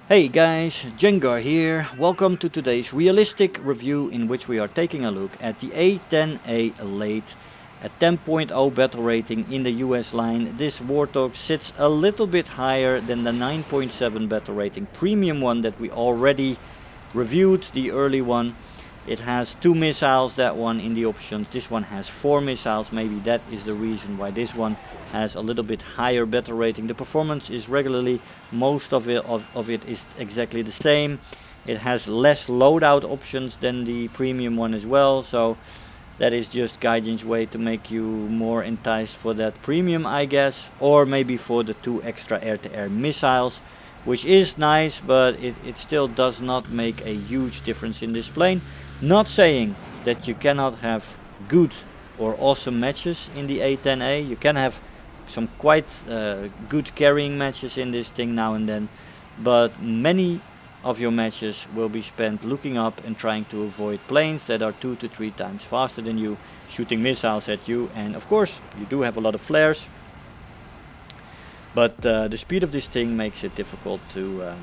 Hey guys, Jengar here. Welcome to today's realistic review in which we are taking a look at the A-10A Late, a 10.0 battle rating in the US line. This Warthog sits a little bit higher than the 9.7 battle rating premium one that we already reviewed, the early one. It has 2 missiles, that one in the options. This one has 4 missiles. Maybe that is the reason why this one has a little bit higher battle rating. The performance is regularly, most of it is exactly the same. It has less loadout options than the premium one as well, so that is just Gaijin's way to make you more enticed for that premium, I guess, or maybe for the 2 extra air-to-air missiles, which is nice, but it still does not make a huge difference in this plane. Not saying that you cannot have good or awesome matches in the A-10A. You can have some quite good carrying matches in this thing now and then, but many of your matches will be spent looking up and trying to avoid planes that are 2 to 3 times faster than you, shooting missiles at you, and of course you do have a lot of flares, but the speed of this thing makes it difficult to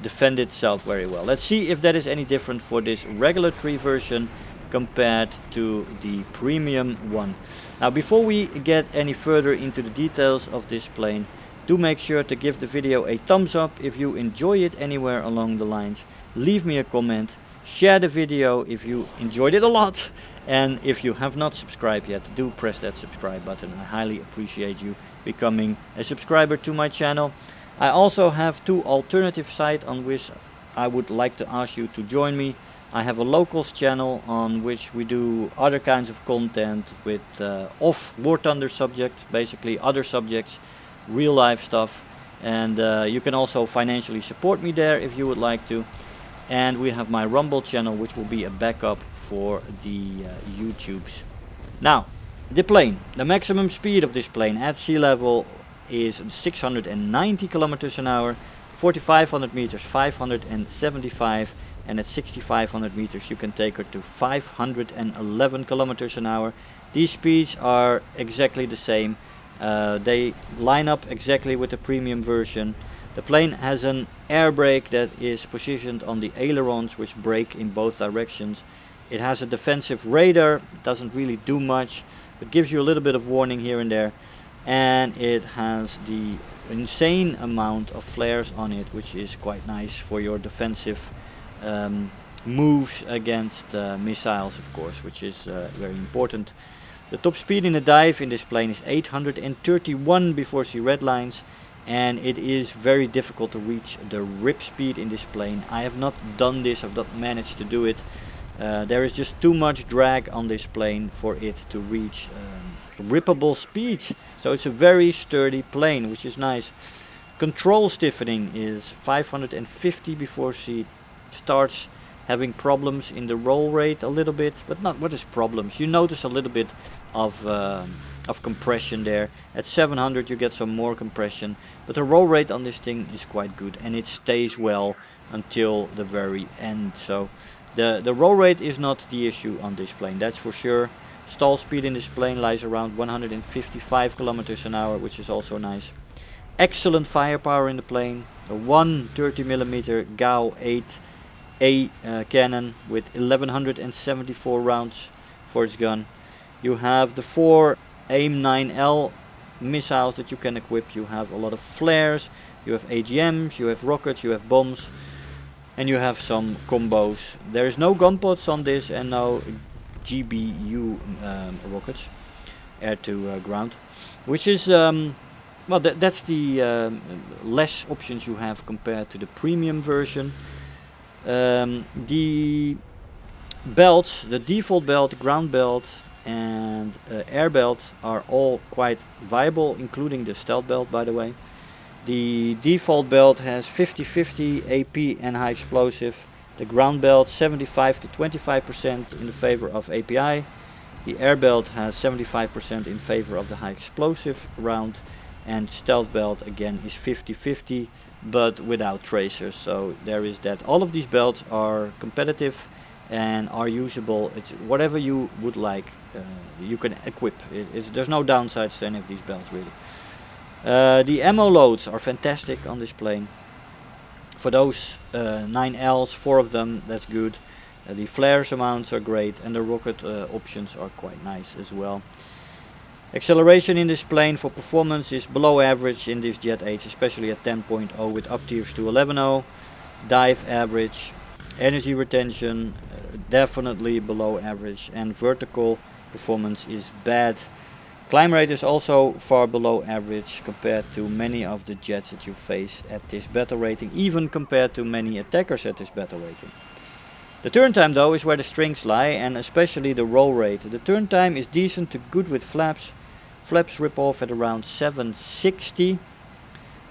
defend itself very well. Let's see if that is any different for this regulatory version compared to the premium one. Now, before we get any further into the details of this plane, do make sure to give the video a thumbs up if you enjoy it anywhere along the lines. Leave me a comment, share the video if you enjoyed it a lot, and if you have not subscribed yet, do press that subscribe button. I highly appreciate you becoming a subscriber to my channel. I also have 2 alternative sites on which I would like to ask you to join me. I have a locals channel on which we do other kinds of content with off War Thunder subjects, basically other subjects, real life stuff, and you can also financially support me there if you would like to. And we have my Rumble channel, which will be a backup for the YouTubes. Now, the plane, the maximum speed of this plane at sea level is 690 kilometers an hour, 4,500 meters 575, and at 6,500 meters you can take her to 511 kilometers an hour. These speeds are exactly the same. They line up exactly with the premium version. The plane has an air brake that is positioned on the ailerons, which brake in both directions. It has a defensive radar, doesn't really do much, but gives you a little bit of warning here and there. And it has the insane amount of flares on it, which is quite nice for your defensive moves against missiles, of course, which is very important. The top speed in the dive in this plane is 831 before sea red lines, and it is very difficult to reach the rip speed in this plane. I have not done this, I've not managed to do it. There is just too much drag on this plane for it to reach rippable speeds, so it's a very sturdy plane, which is nice. Control stiffening is 550 before she starts having problems in the roll rate a little bit, but not what is problems. You notice a little bit of compression there. At 700 you get some more compression, but the roll rate on this thing is quite good, and it stays well until the very end. So the roll rate is not the issue on this plane, that's for sure. Stall speed in this plane lies around 155 kilometers an hour, which is also nice. Excellent firepower in the plane. A 130mm GAU 8A cannon with 1174 rounds for its gun. You have the 4 AIM-9L missiles that you can equip. You have a lot of flares, you have AGMs, you have rockets, you have bombs, and you have some combos. There is no gun pods on this and no GBU rockets, air to ground, which is well, that's the less options you have compared to the premium version. The belts, the default belt, ground belt, and air belt are all quite viable, including the stealth belt, by the way. The default belt has 50-50 AP and high explosive. The ground belt 75 to 25% in the favor of API. The air belt has 75% in favor of the high explosive round, and stealth belt again is 50-50 but without tracers. So there is that. All of these belts are competitive and are usable. It's whatever you would like, you can equip. There's no downsides to any of these belts really. The ammo loads are fantastic on this plane. For those 9Ls, 4 of them, that's good. The flares amounts are great, and the rocket options are quite nice as well. Acceleration in this plane for performance is below average in this Jet H, especially at 10.0 with up tiers to 11.0. Dive average. Energy retention definitely below average, and vertical performance is bad. Climb rate is also far below average compared to many of the jets that you face at this battle rating, even compared to many attackers at this battle rating. The turn time though is where the strings lie, and especially the roll rate. The turn time is decent to good with flaps. Flaps rip off at around 760,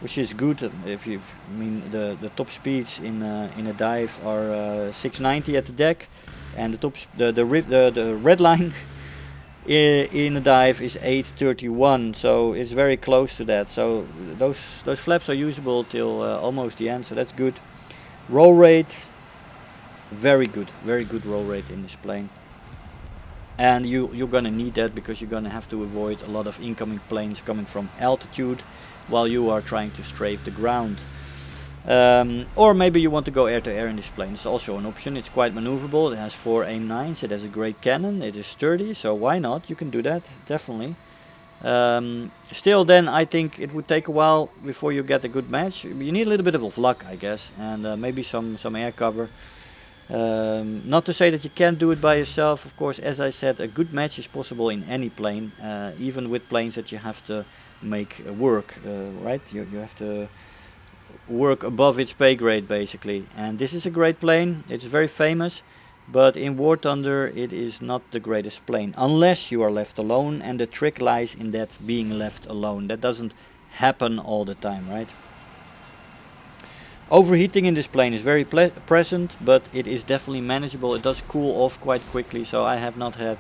which is good. If you mean the top speeds in a dive are 690 at the deck, and the red line in a dive is 831, so it's very close to that. So those flaps are usable till almost the end, so that's good. Roll rate, very good roll rate in this plane, and you're gonna need that because you're gonna have to avoid a lot of incoming planes coming from altitude while you are trying to strafe the ground. Or maybe you want to go air to air in this plane. It's also an option. It's quite maneuverable. It has 4 AIM-9s. It has a great cannon. It is sturdy, so why not? You can do that, definitely. Still then, I think it would take a while before you get a good match. You need a little bit of luck, I guess, and maybe some air cover. Not to say that you can't do it by yourself. Of course, as I said, a good match is possible in any plane, even with planes that you have to make work, right? You have to work above its pay grade basically, and this is a great plane. It's very famous, but in War Thunder it is not the greatest plane unless you are left alone, and the trick lies in that being left alone. That doesn't happen all the time, right? Overheating in this plane is very present, but it is definitely manageable. It does cool off quite quickly, so I have not had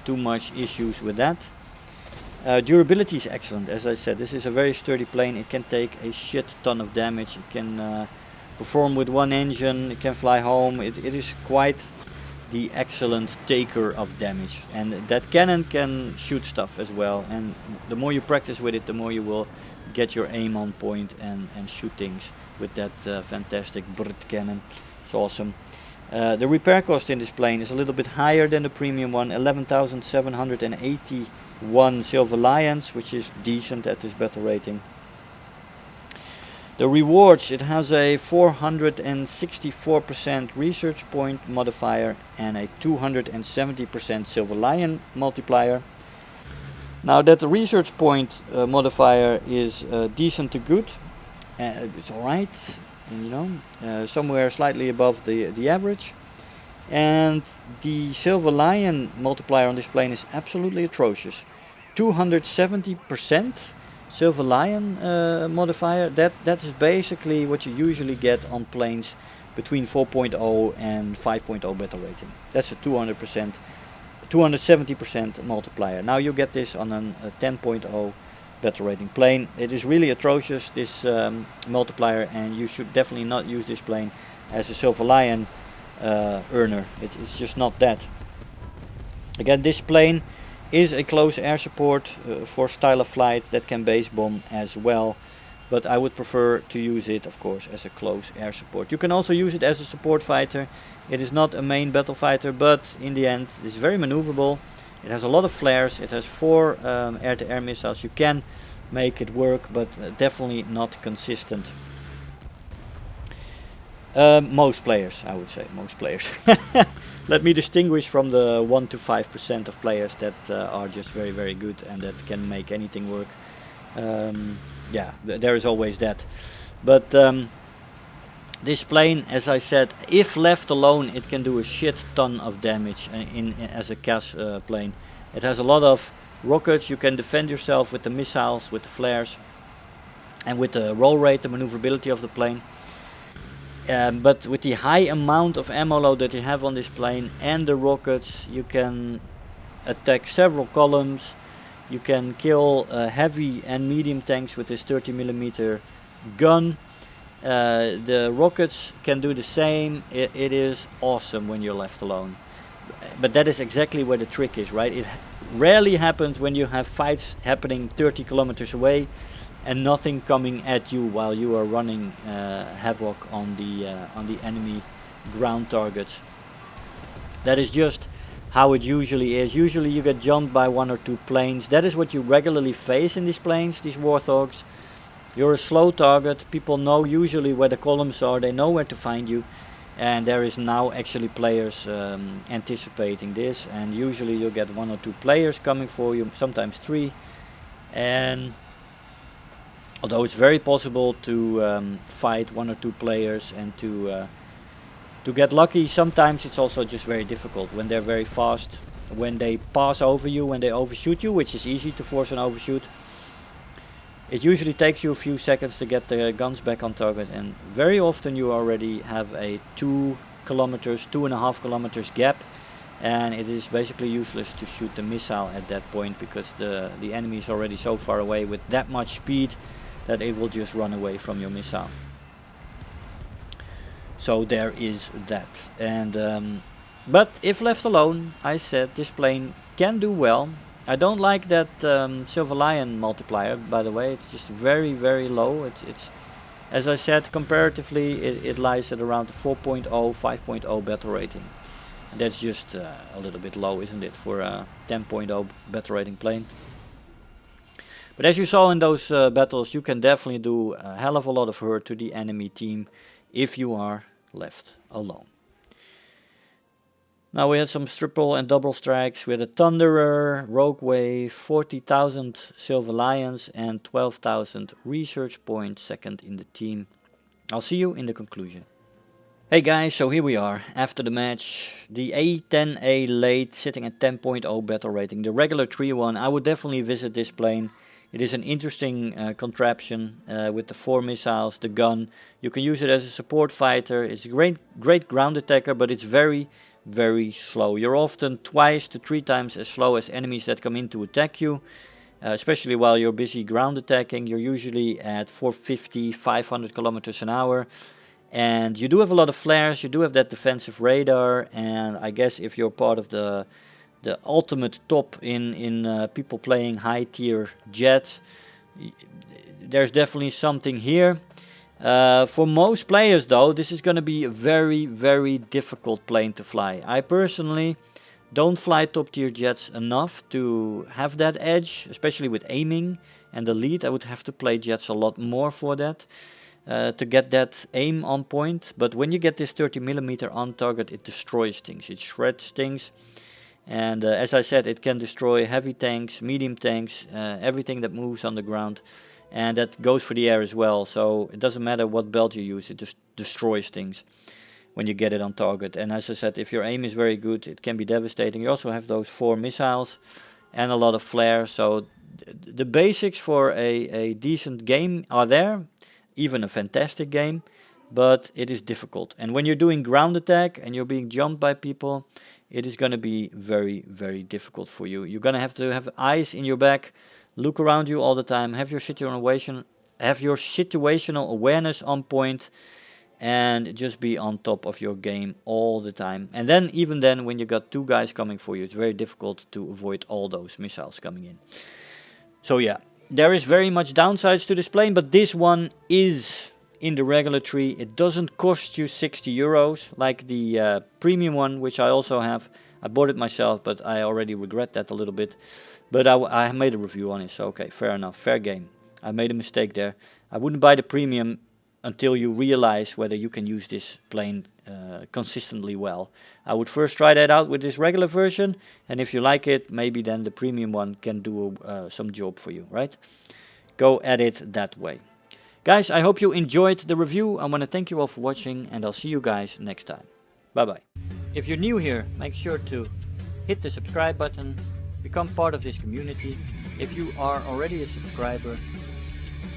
too much issues with that. Durability is excellent. As I said, this is a very sturdy plane. It can take a shit ton of damage. It can perform with one engine. It can fly home. It is quite the excellent taker of damage, and that cannon can shoot stuff as well, and the more you practice with it, the more you will get your aim on point and shoot things with that fantastic Brit cannon. It's awesome. The repair cost in this plane is a little bit higher than the premium one, 11,781 Silver Lions, which is decent at this battle rating. The rewards, it has a 464% research point modifier and a 270% Silver Lion multiplier. Now that the research point modifier is decent to good, it's alright, you know, somewhere slightly above the average. And the Silver Lion multiplier on this plane is absolutely atrocious. 270% Silver Lion modifier. That is basically what you usually get on planes between 4.0 and 5.0 battle rating. That's a 270% multiplier. Now you get this on a 10.0 battle rating plane. It is really atrocious, this multiplier, and you should definitely not use this plane as a Silver Lion earner. It's just not that. Again, this plane is a close air support for style of flight that can base bomb as well, but I would prefer to use it, of course, as a close air support. You can also use it as a support fighter. It is not a main battle fighter, but in the end it's very maneuverable. It has a lot of flares. It has 4 air-to-air missiles. You can make it work, but definitely not consistent. Most players, I would say, most players. Let me distinguish from the 1 to 5% of players that are just very, very good and that can make anything work. Yeah, there is always that. But this plane, as I said, if left alone, it can do a shit ton of damage as a CAS plane. It has a lot of rockets. You can defend yourself with the missiles, with the flares, and with the roll rate, the maneuverability of the plane. But with the high amount of ammo load that you have on this plane and the rockets, you can attack several columns. You can kill heavy and medium tanks with this 30mm gun. The rockets can do the same. It is awesome when you're left alone. But that is exactly where the trick is, right? It rarely happens when you have fights happening 30 kilometers away. and nothing coming at you while you are running havoc on the enemy ground targets. That is just how it usually is. Usually you get jumped by 1 or 2 planes. That is what you regularly face in these planes, these Warthogs. You're a slow target. People know usually where the columns are. They know where to find you. And there is now actually players anticipating this. And usually you'll get 1 or 2 players coming for you, sometimes 3. And although it's very possible to fight 1 or 2 players and to get lucky, sometimes it's also just very difficult when they're very fast, when they pass over you, when they overshoot you, which is easy to force an overshoot. It usually takes you a few seconds to get the guns back on target, and very often you already have a 2 kilometers, 2.5 kilometers gap, and it is basically useless to shoot the missile at that point because the enemy is already so far away with that much speed that it will just run away from your missile. So there is that. And but if left alone, I said this plane can do well. I don't like that Silver Lion multiplier, by the way. It's just very, very low. It's as I said, comparatively it lies at around 4.0, 5.0 battle rating. And that's just a little bit low, isn't it, for a 10.0 battle rating plane. But as you saw in those battles, you can definitely do a hell of a lot of hurt to the enemy team if you are left alone. Now we had some triple and double strikes. We had a Thunderer, Rogue Wave, 40,000 Silver Lions and 12,000 research points, second in the team. I'll see you in the conclusion. Hey guys, so here we are after the match. The A-10A Late sitting at 10.0 battle rating. The regular 3-1. I would definitely visit this plane. It is an interesting contraption with the 4 missiles, the gun. You can use it as a support fighter. It's a great ground attacker, but it's very, very slow. You're often 2 to 3 times as slow as enemies that come in to attack you. Especially while you're busy ground attacking. You're usually at 450, 500 kilometers an hour. And you do have a lot of flares, you do have that defensive radar. And I guess if you're part of the ultimate top in people playing high tier jets, there's definitely something here. For most players though, this is going to be a very, very difficult plane to fly. I personally don't fly top tier jets enough to have that edge, especially with aiming and the lead. I would have to play jets a lot more for that, to get that aim on point. But when you get this 30mm on target, it destroys things, it shreds things. And as I said, it can destroy heavy tanks, medium tanks, everything that moves on the ground. And that goes for the air as well. So it doesn't matter what belt you use, it just destroys things when you get it on target. And as I said, if your aim is very good, it can be devastating. You also have those 4 missiles and a lot of flare. So the basics for a decent game are there, even a fantastic game. But it is difficult. And when you're doing ground attack and you're being jumped by people, it is going to be very, very difficult for you. You're going to have eyes in your back, look around you all the time, have your situational awareness on point, and just be on top of your game all the time. And then, even then, when you got 2 guys coming for you, it's very difficult to avoid all those missiles coming in. So yeah, there is very much downsides to this plane, but this one is in the regular tree. It doesn't cost you 60 euros like the premium one, which I also have. I bought it myself, but I already regret that a little bit. But I made a review on it, so okay, fair enough, fair game. I made a mistake there. I wouldn't buy the premium until you realize whether you can use this plane consistently well. I would first try that out with this regular version, and if you like it, maybe then the premium one can do some job for you, right? Go at it that way. Guys, I hope you enjoyed the review. I want to thank you all for watching, and I'll see you guys next time. Bye-bye. If you're new here, make sure to hit the subscribe button, become part of this community. If you are already a subscriber,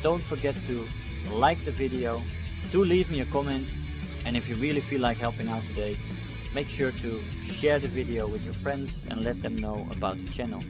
don't forget to like the video, do leave me a comment, and if you really feel like helping out today, make sure to share the video with your friends and let them know about the channel.